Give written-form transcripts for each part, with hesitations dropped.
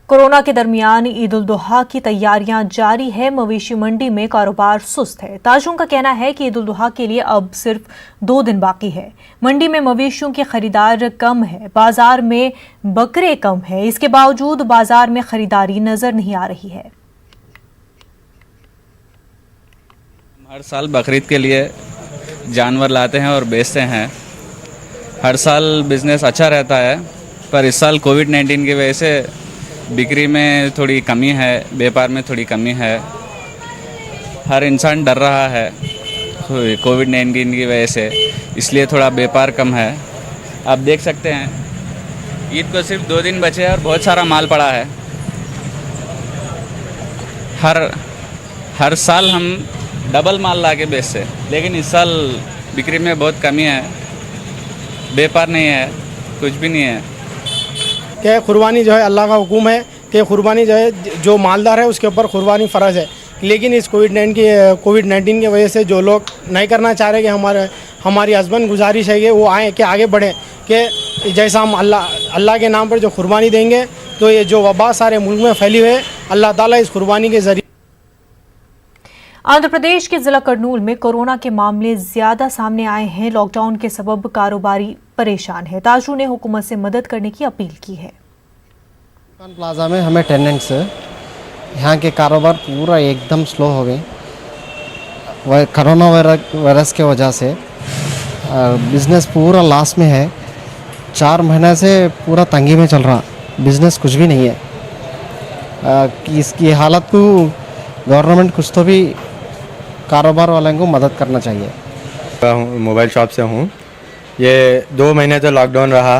Corona के दरमियान ईद उल जुहा की तैयारियां जारी है। मवेशी मंडी में कारोबार सुस्त है। ताजुन का कहना है कि ईद उल जुहा के लिए अब सिर्फ 2 दिन बाकी है। मंडी में मवेशियों के खरीदार कम है, बाजार में बकरे कम है। इसके बावजूद बाजार में खरीदारी नजर नहीं आ रही है। हर साल बकरीद के लिए जानवर लाते हैं और बेचते हैं। हर साल बिजनेस अच्छा रहता है, पर इस साल कोविड-19 की वजह से बिक्री में थोड़ी कमी है, व्यापार में थोड़ी कमी है। हर इंसान डर रहा है कोविड-19 की वजह से, इसलिए थोड़ा व्यापार कम है। आप देख सकते हैं ईद को सिर्फ 2 दिन बचे हैं और बहुत सारा माल पड़ा है। हर साल हम डबल माल ला के बेचते हैं, लेकिन इस साल बिक्री में बहुत कमी है, व्यापार नहीं है, कुछ भी नहीं है। कि कुर्बानी जो है अल्लाह का हुक्म है कि कुर्बानी जो है जो मालदार है उसके ऊपर कुर्बानी फ़र्ज़ है। लेकिन इस कोविड-19 की वजह से जो लोग नहीं करना चाह रहे कि हमारी हस्बैंड गुजारिश है कि वो आए कि आगे बढ़ें, कि जैसा हम अल्लाह के नाम पर जो कुर्बानी देंगे तो ये जो वबा सारे मुल्क में फैली हुई है, अल्लाह ताला इस कुर्बानी के ज़रिए। आंध्र प्रदेश के जिला कर्नूल में कोरोना के मामले ज्यादा सामने आए हैं। लॉकडाउन के सबब कारोबारी परेशान है। ताजू ने हुकूमत से मदद करने की अपील की है। प्लाजा में हमें टेनेंट्स यहाँ के कारोबार पूरा एकदम स्लो हो गए। कोरोना वायरस के वजह से बिजनेस पूरा लॉस में है। 4 महीने से पूरा तंगी में चल रहा, बिजनेस कुछ भी नहीं है। कि इसकी हालत को गवर्नमेंट कुछ तो भी कारोबार वालों को मदद करना चाहिए। मोबाइल शॉप से हूँ। ये 2 महीने तो लॉकडाउन रहा,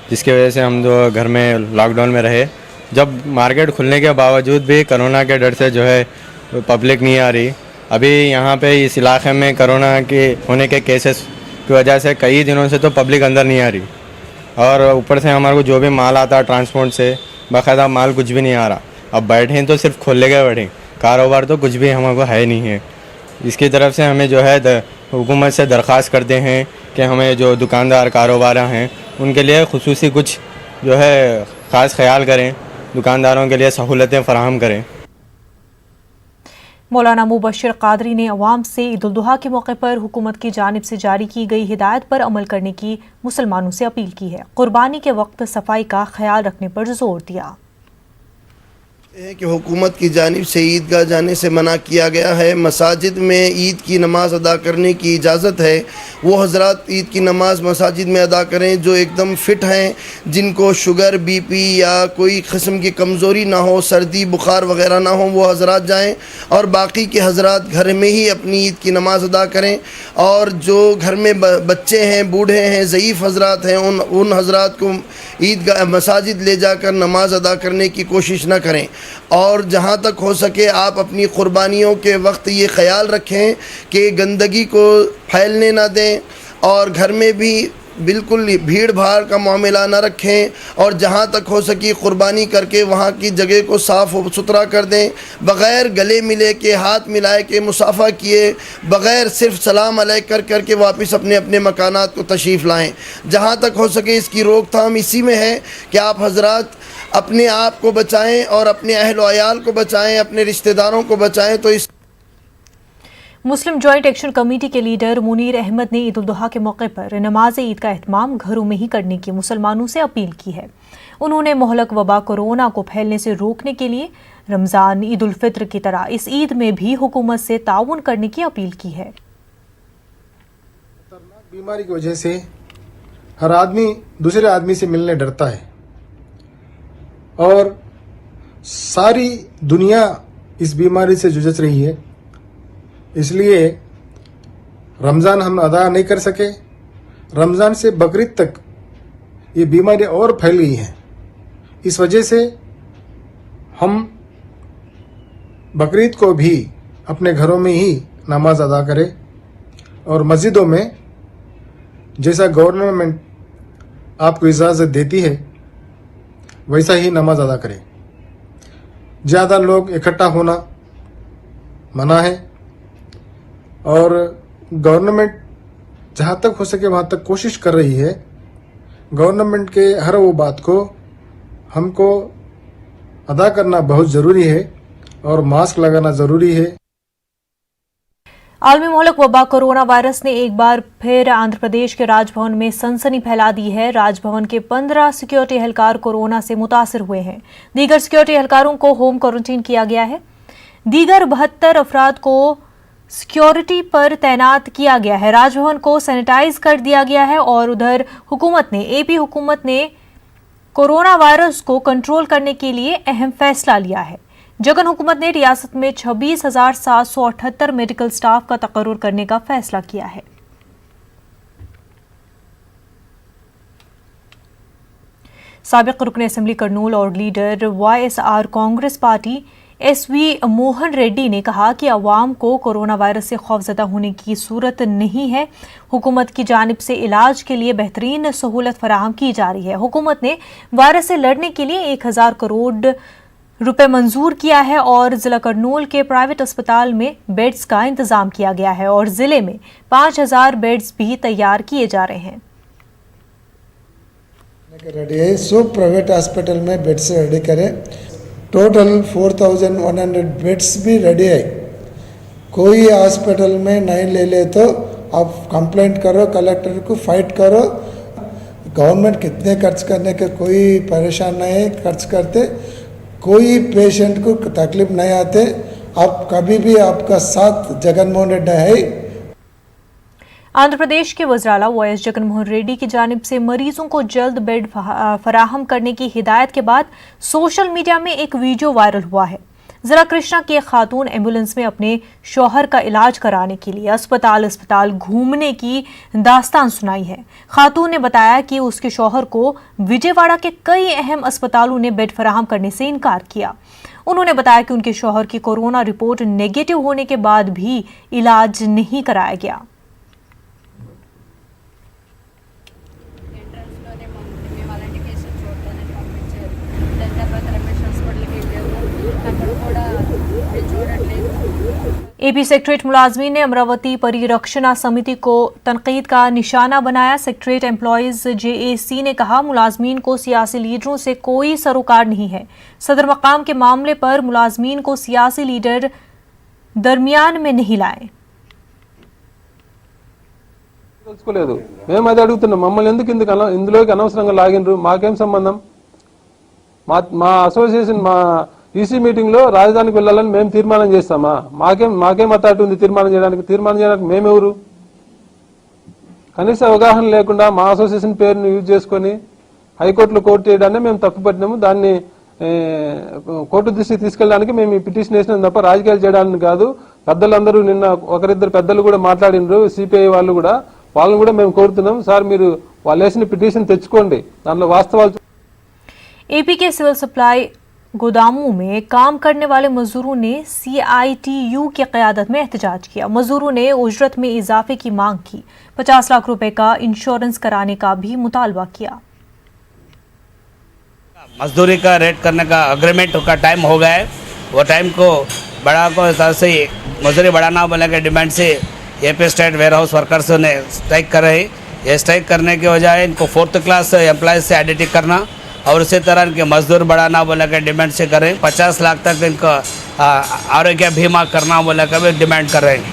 जिसकी वजह से हम तो घर में लॉकडाउन में रहे। जब मार्केट खुलने के बावजूद भी कोरोना के डर से जो है पब्लिक नहीं आ रही। अभी यहाँ पे इस इलाके में कोरोना के होने के केसेस की वजह से कई दिनों से तो पब्लिक अंदर नहीं आ रही, और ऊपर से हमारे को जो भी माल आता है ट्रांसपोर्ट से बाकायदा माल कुछ भी नहीं आ रहा। अब बैठे तो सिर्फ खोले गए बैठे, कारोबार तो कुछ भी हमारे को है नहीं है। इसकी तरफ से हमें जो है हुकूमत से दरख्वास्त करते हैं कि हमें जो दुकानदार कारोबार हैं उनके लिए खुसूसी कुछ जो है ख़ास ख्याल करें, दुकानदारों के लिए सहूलतें फराहम करें। मौलाना मुबश्शिर कादरी ने अवाम से ईद उल जुहा के मौके पर हुकूमत की जानिब से जारी की गई हिदायत पर अमल करने की मुसलमानों से अपील की है। कुर्बानी के वक्त सफाई का ख्याल रखने पर जोर दिया है कि हुकूमत की जानिब से ईदगाह जाने से मना किया गया है। मसाजिद में ईद की नमाज़ अदा करने की इजाज़त है। वो हज़रात ईद की नमाज़ मसाजिद में अदा करें जो एकदम फ़िट हैं, जिनको शुगर, बीपी या कोई किस्म की कमज़ोरी ना हो, सर्दी बुखार वग़ैरह ना हो, वो हज़रात जाएं। और बाकी के हज़रात घर में ही अपनी ईद की नमाज़ अदा करें। और जो घर में बच्चे हैं, बूढ़े हैं, ज़ईफ़ हज़रात हैं, उन हज़रात को ईदगाह मसाजिद ले जाकर नमाज़ अदा करने की कोशिश न करें। और जहाँ तक हो सके आप अपनी क़ुरबानियों के वक्त ये ख़याल रखें कि गंदगी को फैलने ना दें, और घर में भी बिल्कुल भीड़ भाड़ का मामला न रखें। और जहाँ तक हो सके क़ुरबानी करके वहाँ की जगह को साफ़ सुथरा कर दें, बग़ैर गले मिले के, हाथ मिलाए के, मुसाफ़ा किए बग़ैर सिर्फ सलाम अलैक करके वापस अपने अपने मकानात को तशरीफ़ लाएँ। जहाँ तक हो सके इसकी रोकथाम इसी में है कि आप हज़रात अपने आप को बचाएं और अपने अहल व अयाल को बचाएं, अपने रिश्तेदारों को बचाएं। तो इस मुस्लिम जॉइंट एक्शन कमेटी के लीडर मुनीर अहमद ने ईद उल जुहा के मौके पर नमाज ईद का एहतमाम घरों में ही करने की मुसलमानों से अपील की है। उन्होंने मोहलक वबा कोरोना को फैलने से रोकने के लिए रमज़ान, ईद उल फित्र की तरह इस ईद में भी हुकूमत से ताउन करने की अपील की है। बीमारी की वजह से हर आदमी दूसरे आदमी से मिलने डरता है, और सारी दुनिया इस बीमारी से जूझ रही है। इसलिए रमज़ान हम अदा नहीं कर सके। रमज़ान से बकरीद तक ये बीमारी और फैल गई है। इस वजह से हम बकरीद को भी अपने घरों में ही नमाज अदा करें, और मस्जिदों में जैसा गवर्नमेंट आपको इजाज़त देती है वैसा ही नमाज अदा करें। ज़्यादा लोग इकट्ठा होना मना है, और गवर्नमेंट जहाँ तक हो सके वहाँ तक कोशिश कर रही है। गवर्नमेंट के हर वो बात को हमको अदा करना बहुत ज़रूरी है और मास्क लगाना ज़रूरी है। आलमी मोहलक वबा कोरोना वायरस ने एक बार फिर आंध्र प्रदेश के राजभवन में सनसनी फैला दी है। राजभवन के 15 सिक्योरिटी एहलकार कोरोना से मुतासिर हुए हैं। दीगर सिक्योरिटी एहलकारों को होम क्वारंटीन किया गया है। दीगर 72 अफराद को सिक्योरिटी पर तैनात किया गया है। राजभवन को सैनिटाइज कर दिया गया है। और उधर एपी हुकूमत ने कोरोना वायरस को कंट्रोल करने के लिए अहम फैसला लिया है। जगन हुकूमत ने रियासत में 26,778 मेडिकल स्टाफ का तकर्रुर करने का फैसला किया है। साबिक रुकन असेंबली कर्नूल और leader YSR Congress party SV Mohan Reddy ने कहा कि अवाम को कोरोना वायरस से खौफजदा होने की सूरत नहीं है। हुकूमत की जानिब से इलाज के लिए बेहतरीन सहूलत फराहम की जा रही है। हुकूमत ने वायरस से लड़ने के लिए 1,000 करोड़ रुपए मंजूर किया है और जिला कर्नूल के प्राइवेट अस्पताल में बेड्स का इंतजाम किया गया है और जिले में 5,000 बेड्स भी तैयार किए जा रहे हैं। रेडी है, सब प्राइवेट हॉस्पिटल में बेड्स रेडी करें। टोटल 4,100 बेड्स भी रेडी है। कोई हॉस्पिटल में नहीं ले ले तो आप कंप्लेंट करो, कलेक्टर को फाइट करो। गवर्नमेंट कितने खर्च करने के कोई परेशान नहीं है, खर्च करते कोई पेशेंट को तकलीफ नहीं आते। आप कभी भी आपका साथ जगनमोहन रेड्डी है। आंध्र प्रदेश के वज़ीर-ए-आला YS जगनमोहन रेड्डी की जानिब से मरीजों को जल्द बेड फराहम करने की हिदायत के बाद सोशल मीडिया में एक वीडियो वायरल हुआ है। जिला कृष्णा की एक खातून एम्बुलेंस में अपने शौहर का इलाज कराने के लिए अस्पताल घूमने की दास्तान सुनाई है। खातून ने बताया कि उसके शौहर को विजयवाड़ा के कई अहम अस्पतालों ने बेड फराहम करने से इनकार किया। उन्होंने बताया कि उनके शौहर की कोरोना रिपोर्ट नेगेटिव होने के बाद भी इलाज नहीं कराया गया। एपी सेक्रेटरीट मुलाजमीन ने अमरावती परिरक्षणा समिति को तनकीद का निशाना बनाया। सेक्रेटरीट एम्प्लॉयज JAC ने कहा, मुलाजमीन को सियासी लीडरों से कोई सरोकार नहीं है। सदर मकाम के मामले पर मुलाजमीन को सियासी लीडर दरमियान में नहीं लाए। మేము అది అడుగుతున్నాం, మమ్మల్ని ఎందుకు ఇందులోకి అనవసరంగా లాగినరు, మాకేం సంబంధం? మా అసోసియేషన్ మా ఈసీ మీటింగ్ లో రాజధానికి వెళ్ళాలని మేము తీర్మానం చేస్తామా? మాకేం అథారిటీ ఉంది తీర్మానం చేయడానికి? మేమెవరు? కనీస అవగాహన లేకుండా మా అసోసియేషన్ పేరును యూజ్ చేసుకుని హైకోర్టులో కోర్టు చేయడాన్ని మేము తప్పుపట్టినాము. దాన్ని కోర్టు దృష్టికి తీసుకెళ్ళడానికి మేము ఈ పిటిషన్ వేసినాం తప్ప రాజకీయాలు చేయడానికి కాదు. పెద్దలందరూ నిన్న ఒకరిద్దరు పెద్దలు కూడా మాట్లాడినరు, సిపిఐ వాళ్ళు కూడా, వాళ్ళని కూడా మేము కోరుతున్నాం, సార్ మీరు వాళ్ళు వేసిన పిటిషన్ తెచ్చుకోండి, దాంట్లో వాస్తవాలు। एपी के सिविल सप्लाई गोदामों में काम करने वाले मजदूरों ने CITU की क़यादत में एहतजाज किया। मजदूरों ने उजरत में इजाफे की मांग की। 50 लाख रुपए का इंश्योरेंस कराने का भी मुतालबा किया। मजदूरी का रेट करने का अग्रीमेंट का टाइम हो गया है, वो टाइम को बढ़ा को तरह से मजदूरी बढ़ाना बोलने के डिमांड से AP state warehouse workers ने स्ट्राइक कर रहे हैं। ये स्ट्राइक करने की वजह इनको 4th क्लास एम्प्लॉयज से आइडेंटिटी करना और उसी तरह इनके मजदूर बढ़ाना बोले के डिमांड से कर रहे हैं। 50 लाख तक इनको आरोग्य बीमा करना बोले का भी डिमांड कर रहे हैं।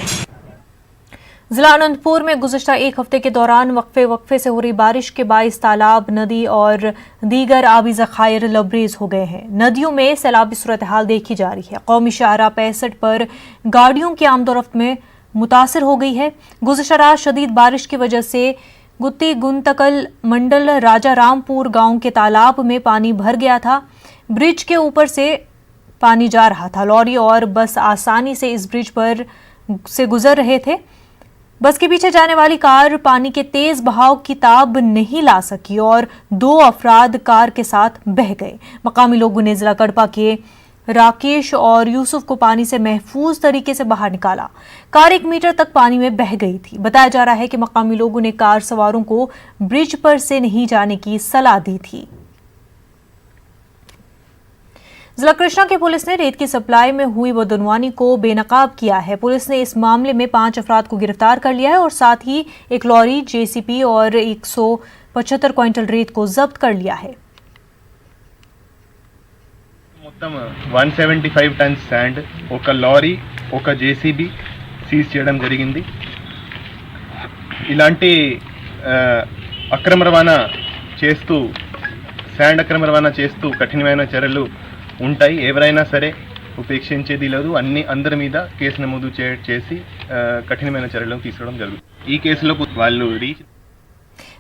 जिला अनंतपुर में गुज़िश्ता एक हफ्ते के दौरान वक्फे से हो रही बारिश के बाइस तालाब, नदी और दीगर आबी ज़खायर लबरेज हो गए हैं। नदियों में सैलाबी सूरत हाल देखी जा रही है। कौमी शाहराह 65 पर गाड़ियों की आमदोरफ्त में मुतासिर हो गई है। गुज़िश्ता रात शदीद बारिश की वजह से गुत्ती गुंतकल मंडल राजा रामपुर गांव के तालाब में पानी भर गया था। ब्रिज के ऊपर से पानी जा रहा था। लॉरी और बस आसानी से इस ब्रिज पर से गुजर रहे थे। बस के पीछे जाने वाली कार पानी के तेज बहाव की ताब नहीं ला सकी और 2 अफराद कार के साथ बह गए। मकामी लोगों ने जिला कड़पा के राकेश और यूसुफ को पानी से महफूज तरीके से बाहर निकाला। कार 1 मीटर तक पानी में बह गई थी। बताया जा रहा है कि मकामी लोगों ने कार सवारों को ब्रिज पर से नहीं जाने की सलाह दी थी। जिला कृष्णा की पुलिस ने रेत की सप्लाई में हुई बदनवानी को बेनकाब किया है। पुलिस ने इस मामले में 5 अफराद को गिरफ्तार कर लिया है और साथ ही एक लॉरी, JCP और 175 क्विंटल रेत को जब्त कर लिया है। మొత్తం 175 టన్స్ శాండ్, ఒక లారీ, ఒక జేసీబీ సీజ్ చేయడం జరిగింది. ఇలాంటి అక్రమ రవాణా చేస్తూ శాండ్ అక్రమ రవాణా చేస్తూ కఠినమైన చర్యలు ఉంటాయి. ఎవరైనా సరే ఉపేక్షించేది లేదు. అందరి మీద కేసు నమోదు చేసి కఠినమైన చర్యలు తీసుకోవడం జరుగుతుంది. ఈ కేసులో వాళ్ళు